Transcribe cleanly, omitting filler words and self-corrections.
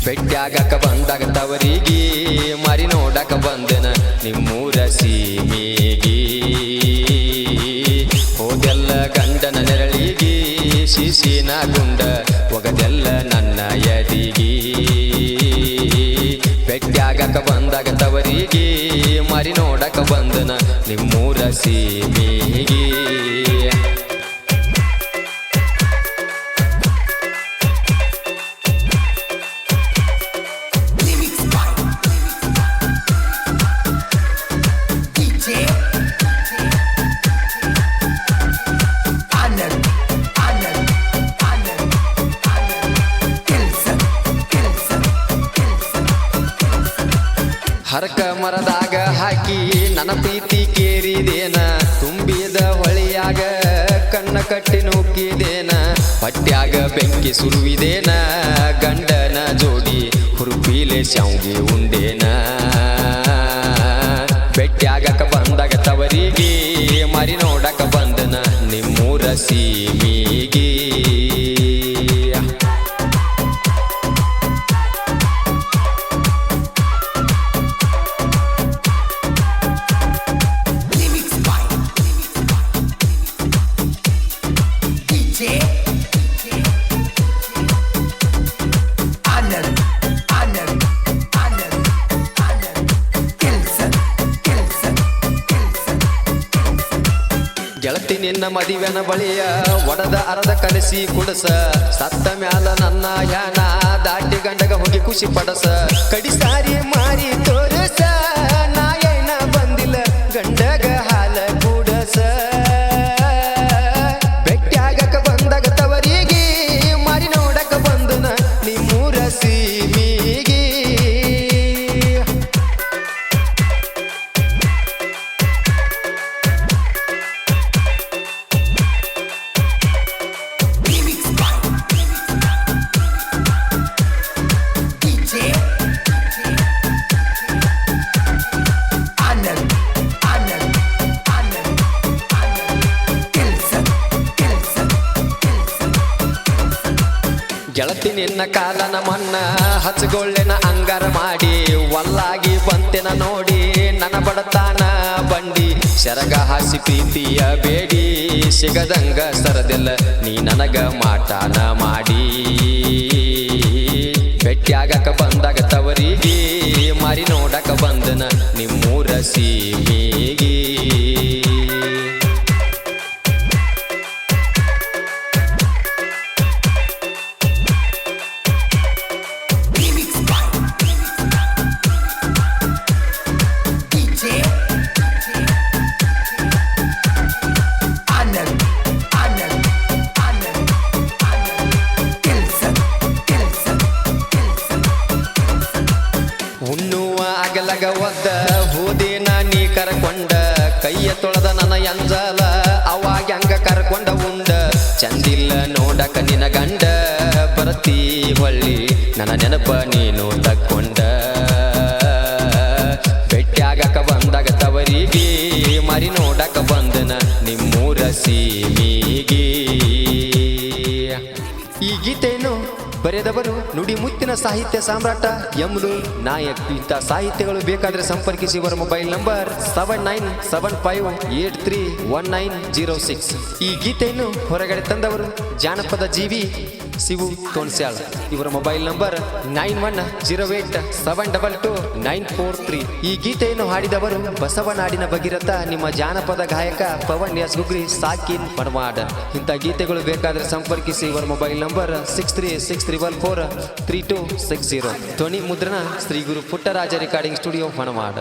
ಬೆಟ್ಟಾಗಕ ಬಂದಾಗ ತವರಿಗೆ ಮಾರಿ ನೋಡಕ ಬಂದೆನ ನಿಮ್ಮೂರ ಸೀಮಿಗಿ ಹೋದೆಲ್ಲ ಗಂಡನ ನೆರಳಿಗಿ ಶಿಶಿನ ಗುಂಡ ಒಗದೆಲ್ಲ ನನ್ನ ಯದಿಗಿ ಬೆಟ್ಟಾಗಕ ಬಂದಾಗ ತವರಿಗೆ ಮಾರಿ ನೋಡಕ ಬಂದನ ನಿಮ್ಮೂರ ಸೀಮಿಗಿ ಹರಕ ಮರದಾಗ ಹಾಕಿ ನನ್ನ ಪ್ರೀತಿ ಕೇರಿದೇನ ತುಂಬಿದ ಹೊಳಿಯಾಗ ಕಣ್ಣ ಕಟ್ಟಿ ನೂಕಿದೇನ ಹೊಟ್ಯಾಗ ಬೆಂಕಿ ಸುರುವಿದೇನ ಗಂಡನ ಜೋಡಿ ಹುರುಪೀಲೆ ಶಾವ್ಗೆ ಉಂಡೇನ ಬೆಟ್ಟಾಗಕ ಬಂದಾಗ ತವರಿಗೆ ಮಾರಿ ನೋಡಕ ಬಂದನ ನಿಮ್ಮೂರ ಸೀಮಿಗಿ ಗೆಳತಿ ನಿನ್ನ ಮದಿವೆನ ಬಳಿಯ ಒಡದ ಅರದ ಕಲಿಸಿ ಕುಡಸ ಸತ್ತ ಮ್ಯಾಲ ನನ್ನ ಯಾನ ದಾಟಿ ಗಂಡಗ ಹೋಗಿ ಖುಷಿ ಪಡಸ ಕಡಿಸಾರಿ ಮಾರಿ ತೋರಸ ನಾಯನ ಬಂದಿಲ್ಲ ಗಂಡಗ ಹಾಲ ಕುಡಸ ಬೆಟ್ಟಾಗಕ ಬಂದಾಗ ತವರಿಗೆ ಮಾರಿ ನೋಡಕ ಬಂದನ ನಿಮ್ಮೂರ ಸೀಮಿಗಿ ಗೆಳತಿ ನಿನ್ನ ಕಾಲನ ಮಣ್ಣ ಹಚ್ಚಗೊಳ್ಳೆನ ಅಂಗಾರ ಮಾಡಿ ಒಲ್ಲಾಗಿ ಬಂತೆನ ನೋಡಿ ನನ್ನ ಬಡತಾನ ಬಂಡಿ ಶರಗ ಹಾಸಿ ಪ್ರೀತಿಯ ಬೇಡಿ ಸಿಗದಂಗ ಸರದೆಲ್ಲ ನೀ ನನಗ ಮಾಟಾನ ಮಾಡಿ ಬೆಟ್ಟಾಗಕ ಬಂದಾಗ ತವರಿಗೆ ಮಾರಿ ನೋಡಕ ಬಂದನ ನಿಮ್ಮೂರ ಸೀಮಿಗಿ ಅಗಲಗ ಒದ್ದ ಹೋದೇನ ನೀ ಕರ್ಕೊಂಡ ಕೈಯ ತೊಳೆದ ನನ್ನ ಎಂಜಲ ಅವಾಗ ಹಂಗ ಕರ್ಕೊಂಡ ಉಂಡ ಚಂದಿಲ್ಲ ನೋಡಕ ನಿನ ಗಂಡ ಬರತಿ ಹೊಳ್ಳಿ ನನ್ನ ನೆನಪ ನೀನು ತಕ್ಕೊಂಡ ಬೆಟ್ಟಾಗಕ ಬಂದಾಗ ತವರಿಗೆ ಮಾರಿ ನೋಡಕ ಬಂದನ ನಿಮ್ಮೂರ ಸೀಮಿಗಿ ಈ ಗೀತೆಯನ್ನು ಬರೆದವರು ನುಡಿ ಮುತ್ತಿನ ಸಾಹಿತ್ಯ ಸಾಮ್ರಾಟ ಯಮಲು ನಾಯಕ್. ಇಂಥ ಸಾಹಿತ್ಯಗಳು ಬೇಕಾದರೆ ಸಂಪರ್ಕಿಸಿ ಇವರ ಮೊಬೈಲ್ ನಂಬರ್ 7975831906. ಈ ಗೀತೆಯನ್ನು ಹೊರಗಡೆ ತಂದವರು ಜಾನಪದ ಜೀವಿ ಶಿವು ತೋನ್ಸ್ಯಾಳ್. ಇವರ ಮೊಬೈಲ್ ನಂಬರ್ 9108722943. ಈ ಗೀತೆಯನ್ನು ಹಾಡಿದವರು ಬಸವನಾಡಿನ ಭಗೀರಥ ನಿಮ್ಮ ಜಾನಪದ ಗಾಯಕ ಪವನ್ ಎಸ್ ಗುಗ್ರಿ ಸಾಕಿನ್ ಪಣವಾಡ. ಇಂಥ ಗೀತೆಗಳು ಬೇಕಾದರೆ ಸಂಪರ್ಕಿಸಿ ಇವರ ಮೊಬೈಲ್ ನಂಬರ್ 6363143260. ಧ್ವನಿ ಮುದ್ರಣ ಶ್ರೀ ಗುರು ಪುಟ್ಟರಾಜ ರೆಕಾರ್ಡಿಂಗ್ ಸ್ಟುಡಿಯೋ ಹೊನವಾಡ.